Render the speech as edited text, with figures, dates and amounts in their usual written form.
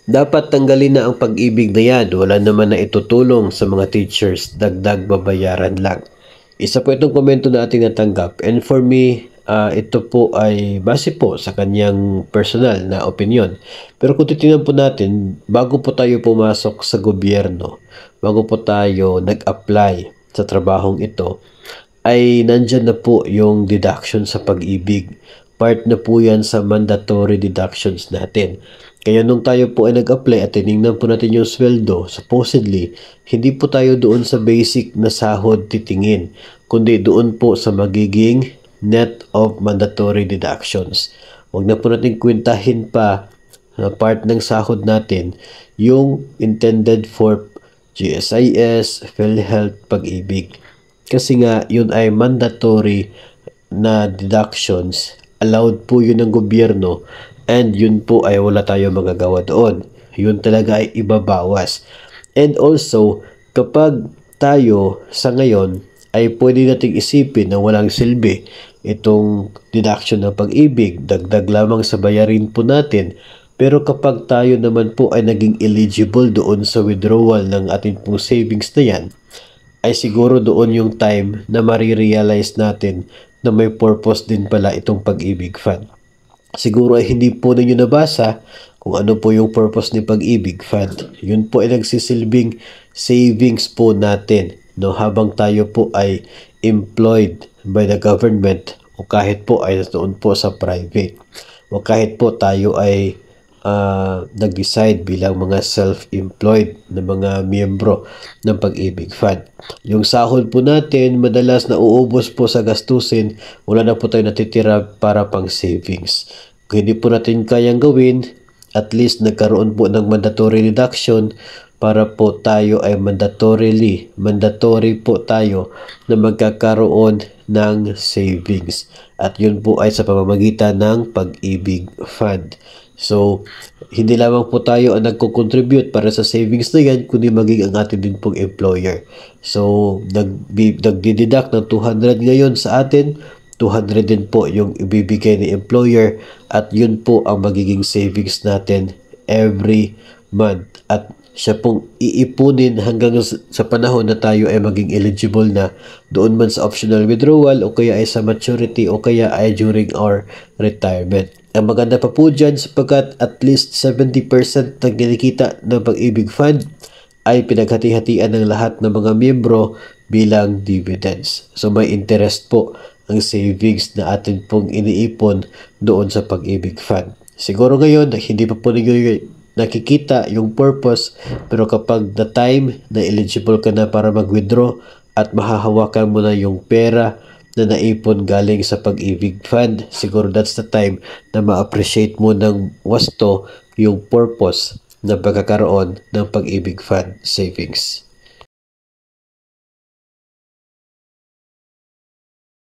Dapat tanggalin na ang pag-ibig na yan. Wala naman na itutulong sa mga teachers. Dagdag babayaran lang. Isa po itong komento na ating natanggap. And for me, ito po ay base po sa kanyang personal na opinion. Pero kung titingnan po natin, bago po tayo pumasok sa gobyerno, bago po tayo nag-apply sa trabahong ito, ay nandyan na po yung deduction sa pag-ibig. Part na po yan sa mandatory deductions natin. Kaya nung tayo po ay nag-apply at tinignan po natin yung sweldo, supposedly, hindi po tayo doon sa basic na sahod titingin, kundi doon po sa magiging net of mandatory deductions. Huwag na po natin kwentahin pa na part ng sahod natin yung intended for GSIS, PhilHealth, pag-ibig. Kasi nga, yun ay mandatory na deductions. Allowed po yun ng gobyerno and yun po ay wala tayo magagawa doon. Yun talaga ay ibabawas. And also, kapag tayo sa ngayon ay pwede nating isipin na walang silbi itong deduction ng pag-ibig, dagdag lamang sa bayarin po natin. Pero kapag tayo naman po ay naging eligible doon sa withdrawal ng ating pong savings na yan, ay siguro doon yung time na marirealize natin na may purpose din pala itong pag-ibig fund. Siguro ay hindi po ninyo nabasa kung ano po yung purpose ni pag-ibig fund. Yun po ay nagsisilbing savings po natin, no, habang tayo po ay employed by the government o kahit po ay doon po sa private o kahit po tayo ay nag-decide bilang mga self-employed na mga miyembro ng pag-ibig fund. Yung sahod po natin madalas na uubos po sa gastusin, wala na po tayo natitira para pang savings. Kung hindi po natin kayang gawin, at least nagkaroon po ng mandatory deduction para po tayo ay mandatory po tayo na magkakaroon ng savings. At yun po ay sa pamamagitan ng pag-ibig fund. So, hindi lamang po tayo ang nagko-contribute para sa savings na yan, kundi maging ang atin din pong employer. So, nagdideduct ng 200 ngayon sa atin, 200 din po yung ibibigay ni employer at yun po ang magiging savings natin every month. At siya pong iipunin hanggang sa panahon na tayo ay maging eligible na doon man sa optional withdrawal o kaya ay sa maturity o kaya ay during our retirement. Ang maganda pa po dyan sapagkat at least 70% ng kinikita ng pag-ibig fund ay pinaghati-hatian ng lahat ng mga miyembro bilang dividends. So may interest po ang savings na atin pong iniipon doon sa pag-ibig fund. Siguro ngayon hindi pa po ninyo nakikita yung purpose, pero kapag the time na eligible ka na para mag-withdraw at mahahawakan mo na yung pera na naipon galing sa pag-ibig fund, siguro that's the time na ma-appreciate mo ng wasto yung purpose ng pagkakaroon ng pag-ibig fund savings.